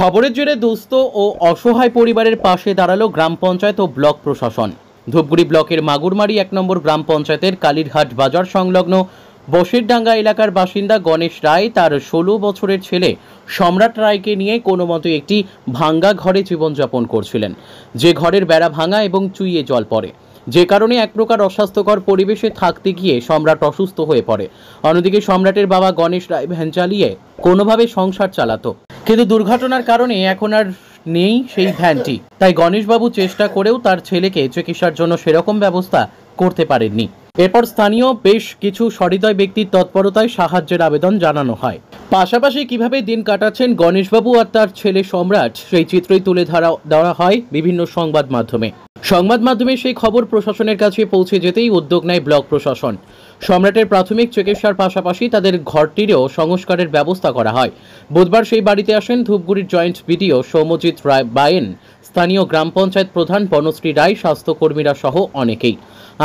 খবরের জেরে দুস্থ ও অসহায় পরিবারের পাশে দাঁড়ালো গ্রাম পঞ্চায়েত ও ব্লক প্রশাসন। ধূপগুড়ি ব্লকের মাগুরমারি ১ নম্বর গ্রাম পঞ্চায়েতের কালীরহাট বাজার সংলগ্ন বসিরডাঙ্গা এলাকার বাসিন্দা গণেশ রায় তার ১৬ বছরের ছেলে সম্রাট রায়কে নিয়ে কোনো মতো একটি ভাঙ্গা ঘরে জীবনযাপন করছিলেন, যে ঘরের বেড়া ভাঙা এবং চুইয়ে জল পড়ে, যে কারণে এক প্রকার অস্বাস্থ্যকর পরিবেশে থাকতে গিয়ে সম্রাট অসুস্থ হয়ে পড়ে। অন্যদিকে সম্রাটের বাবা গণেশ রায় ভ্যান চালিয়ে কোনোভাবে সংসার চালাতো, কিন্তু দুর্ঘটনার কারণে এখন আর নেই সেই ভ্যানটি। তাই গণেশবাবু চেষ্টা করেও তার ছেলেকে চিকিৎসার জন্য সেরকম ব্যবস্থা করতে পারেননি। এরপর স্থানীয় বেশ কিছু সহৃদয় ব্যক্তির তৎপরতায় সাহায্যের আবেদন জানানো হয়। পাশাপাশি কিভাবে দিন কাটাচ্ছেন গণেশবাবু আর তার ছেলে সম্রাট, সেই চিত্রই তুলে ধরা হয় বিভিন্ন সংবাদ মাধ্যমে সেই খবর প্রশাসনের কাছে পৌঁছে যেতেই উদ্যোগ নেয় ব্লক প্রশাসন। সম্রাটের প্রাথমিক চিকিৎসার পাশাপাশি তাদের ঘরটিরও সংস্কারের ব্যবস্থা করা হয়। বুধবার সেই বাড়িতে আসেন ধূপগুড়ির জয়েন্ট বিডিও সৌম্যজিৎ রায় বায়েন, স্থানীয় গ্রাম পঞ্চায়েত প্রধান বনশ্রী রায়, স্বাস্থ্যকর্মীরা সহ অনেকেই।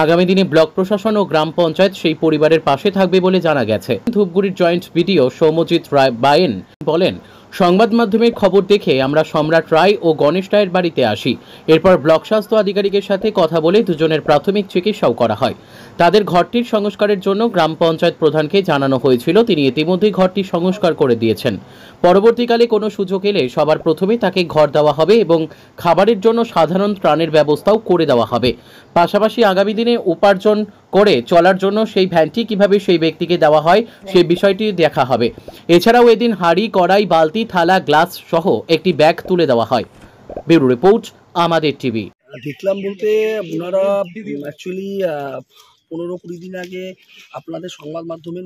আগামী দিনে ব্লক প্রশাসন ও গ্রাম পঞ্চায়েত সেই পরিবারের পাশে থাকবে বলে জানা গেছে। ধূপগুড়ির জয়েন্ট বিডিও সৌম্যজিৎ রায় বায়েন বলেন, সংবাদ মাধ্যমের খবর দেখে আমরা সম্রাট রায় ও গণেশ রায়ের বাড়িতে আসি। এরপর ব্লক স্বাস্থ্য আধিকারিকের সাথে কথা বলে দুজনের প্রাথমিক চিকিৎসাও করা হয়। তাদের ঘরটির সংস্কারের জন্য গ্রাম পঞ্চায়েত প্রধানকে জানানো হয়েছিল, তিনি ইতিমধ্যেই ঘরটি সংস্কার করে দিয়েছেন। পরবর্তীকালে কোনো সুযোগ এলে সবার প্রথমে তাকে ঘর দেওয়া হবে এবং খাবারের জন্য সাধারণ ত্রাণের ব্যবস্থাও করে দেওয়া হবে। পাশাপাশি আগামী দিনে উপার্জন করে চলার জন্য সেই ভ্যানটি কিভাবে সেই ব্যক্তিকে দেওয়া হয় সেই বিষয়টি দেখা হবে। এছাড়াও এদিন হাঁড়ি, কড়াই, বালতি, থালা, গ্লাস সহ একটি ব্যাগ তুলে দেওয়া হয়। ব্যুরো রিপোর্ট, আমাদের টিভি। দেখলাম বলতে ওনারা অ্যাকচুয়ালি 15-20 দিন আগে আপনাদের সংবাদ মাধ্যমে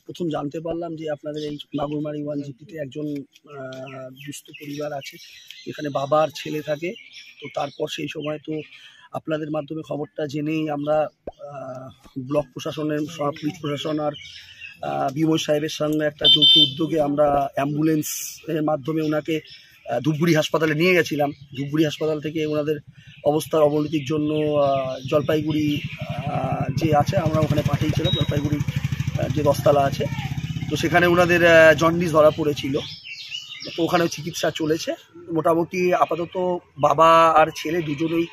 প্রথম জানতে পারলাম যে আপনাদের এই মাগুরমারি 1GP-তে একজন দুস্থ পরিবার আছে, এখানে বাবা আর ছেলে থাকে। তো তারপর সেই সময় তো আপনাদের মাধ্যমে খবরটা জেনেই আমরা ব্লক প্রশাসনের, পুলিশ প্রশাসন আর বিমল সাহেবের সঙ্গে একটা যৌথ উদ্যোগে আমরা অ্যাম্বুলেন্সের মাধ্যমে ওনাকে ধূপগুড়ি হাসপাতালে নিয়ে গেছিলাম। ধূপগুড়ি হাসপাতাল থেকে ওনাদের অবস্থার অবনতির জন্য জলপাইগুড়ি যে আছে আমরা ওখানে পাঠিয়েছিলাম, জলপাইগুড়ি যে 10তলা আছে, তো সেখানে ওনাদের জন্ডিস ধরা পড়েছিল। তো ওখানেও চিকিৎসা চলেছে। মোটামুটি আপাতত বাবা আর ছেলে দুজনেই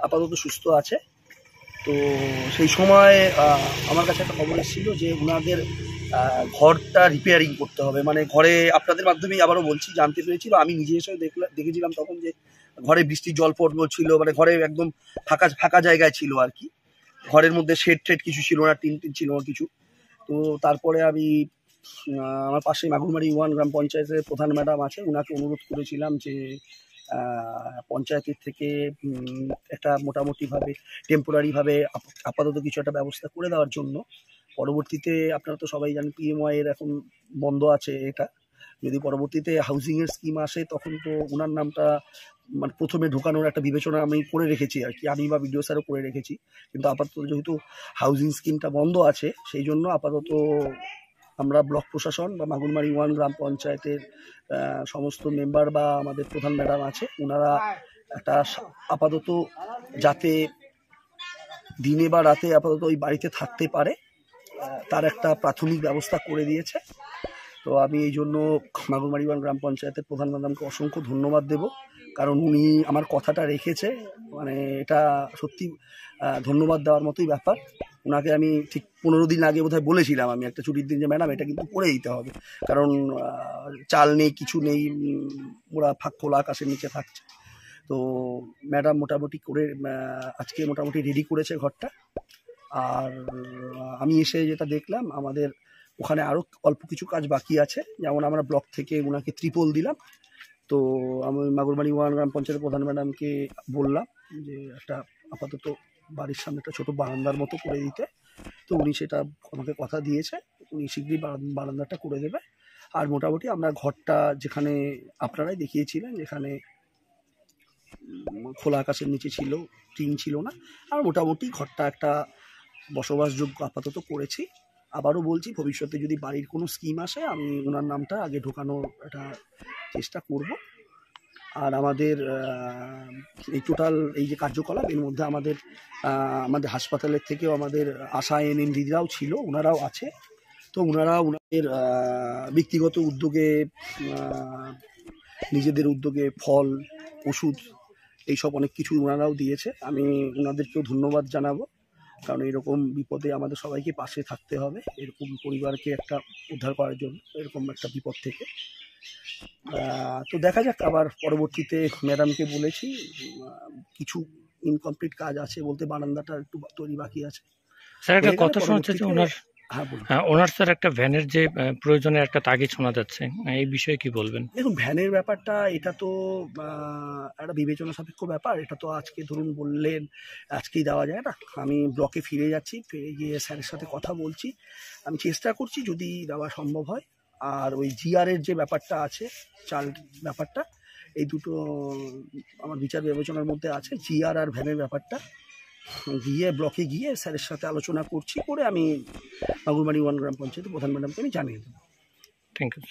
আপাতত সুস্থ আছে। তো সেই সময় আমার কাছে একটা খবর এসেছিল যে ওনাদের ঘরটা রিপেয়ারিং করতে হবে, মানে ঘরে আপনাদের মাধ্যমেই আবারও বলছি জানতে পেরেছি বা আমি নিজে এসে দেখেছিলাম তখন যে ঘরে বৃষ্টির জল পড়ছিল, মানে ঘরে একদম ফাঁকা জায়গায় ছিল আর কি। ঘরের মধ্যে শেড কিছু ছিল না, টিন ছিল না কিছু। তো তারপরে আমি আমার পাশে মাগুরমারি 1 গ্রাম পঞ্চায়েতের প্রধান ম্যাডাম আছে, ওনাকে অনুরোধ করেছিলাম যে পঞ্চায়েতের থেকে একটা মোটামুটিভাবে টেম্পোরারিভাবে আপাতত কিছু একটা ব্যবস্থা করে দেওয়ার জন্য। পরবর্তীতে আপনারা তো সবাই জানেন PMY এর এখন বন্ধ আছে এটা, যদি পরবর্তীতে হাউজিংয়ের স্কিম আসে তখন তো ওনার নামটা মানে প্রথমে ঢোকানোর একটা বিবেচনা আমি করে রেখেছি আর কি, আমি বা বিডিও স্যারও করে রেখেছি। কিন্তু আপাতত যেহেতু হাউজিং স্কিমটা বন্ধ আছে সেই জন্য আপাতত আমরা ব্লক প্রশাসন বা মাগুরমারি 1 গ্রাম পঞ্চায়েতের সমস্ত মেম্বার বা আমাদের প্রধান ম্যাডাম আছে, ওনারা একটা আপাতত যাতে দিনে বা রাতে আপাতত ওই বাড়িতে থাকতে পারে তার একটা প্রাথমিক ব্যবস্থা করে দিয়েছে। তো আমি এই জন্য মাগুরমারি 1 গ্রাম পঞ্চায়েতের প্রধান ম্যাডামকে অসংখ্য ধন্যবাদ দেব, কারণ উনি আমার কথাটা রেখেছে। মানে এটা সত্যি ধন্যবাদ দেওয়ার মতোই ব্যাপার। ওনাকে আমি ঠিক 15 দিন আগে বোধহয় বলেছিলাম আমি একটা ছুটির দিন যে ম্যাডাম এটা কিন্তু করে দিতে হবে, কারণ চাল নেই, কিছু নেই, ওরা খোলা আকাশের নিচে থাকছে। তো ম্যাডাম মোটামুটি করে আজকে মোটামুটি রেডি করেছে ঘরটা। আর আমি এসে যেটা দেখলাম আমাদের ওখানে আরও অল্প কিছু কাজ বাকি আছে, যেমন আমরা ব্লক থেকে ওনাকে ত্রিপল দিলাম। তো আমি মাগুরমারি 1 গ্রাম পঞ্চায়েতের প্রধান ম্যাডামকে বললাম যে একটা আপাতত বাড়ির সামনে একটা ছোটো বারান্দার মতো করে দিতে। তো উনি সেটা আমাকে কথা দিয়েছে, উনি শীঘ্রই বারান্দাটা করে দেবে। আর মোটামুটি আমরা ঘরটা যেখানে আপনারাই দেখিয়েছিলেন, যেখানে খোলা আকাশের নিচে ছিল, টিন ছিল না, আর মোটামুটি ঘরটা একটা বসবাসযোগ্য আপাতত করেছি। আবারও বলছি, ভবিষ্যতে যদি বাড়ির কোনো স্কিম আসে আমি ওনার নামটা আগে ঢোকানোর একটা চেষ্টা করব। আর আমাদের এই টোটাল এই যে কার্যকলাপ এর মধ্যে আমাদের হাসপাতালের থেকেও আমাদের আশা এনএম দিদিরাও ছিল, ওনারাও আছে। তো ওনারা ওনাদের ব্যক্তিগত উদ্যোগে নিজেদের উদ্যোগে ফল, ওষুধ এইসব অনেক কিছু ওনারাও দিয়েছে। আমি ওনাদেরকেও ধন্যবাদ জানাবো, কারণ এরকম বিপদে আমাদের সবাইকে পাশে থাকতে হবে, এরকম পরিবারকে একটা উদ্ধার করার জন্য এরকম একটা বিপদ থেকে। তো দেখা যাক, আবার পরবর্তীতে ম্যাডামকে বলেছি কিছু ইনকমপ্লিট কাজ আছে বলতে বারান্দাটা একটু তৈরি বাকি আছে। স্যার একটা কথা শোনা যাচ্ছে যে ওনার হ্যাঁ বলুন। ওনার স্যার একটা ভ্যানের যে প্রয়োজনের একটা তাগিদ শোনা যাচ্ছে, এই বিষয়ে কি বলবেন? দেখুন, ভ্যানের ব্যাপারটা এটা তো একটা বিবেচনা সাপেক্ষ ব্যাপার। এটা তো আজকে ধরুন বললেন আজকেই দেওয়া যায় না। আমি ব্লকে ফিরে যাচ্ছি, ফিরে গিয়ে স্যারের সাথে কথা বলছি, আমি চেষ্টা করছি যদি দেওয়া সম্ভব হয়। আর ওই জিআরের যে ব্যাপারটা আছে, চাল ব্যাপারটা, এই দুটো আমার বিচার বিবেচনার মধ্যে আছে। জিআর আর ভ্যানের ব্যাপারটা গিয়ে ব্লকে গিয়ে স্যারের সাথে আলোচনা করছি, করে আমি মাগুরমারি 1 গ্রাম পঞ্চায়েত প্রধান ম্যাডামকে আমি জানিয়ে দেবো। Thank you.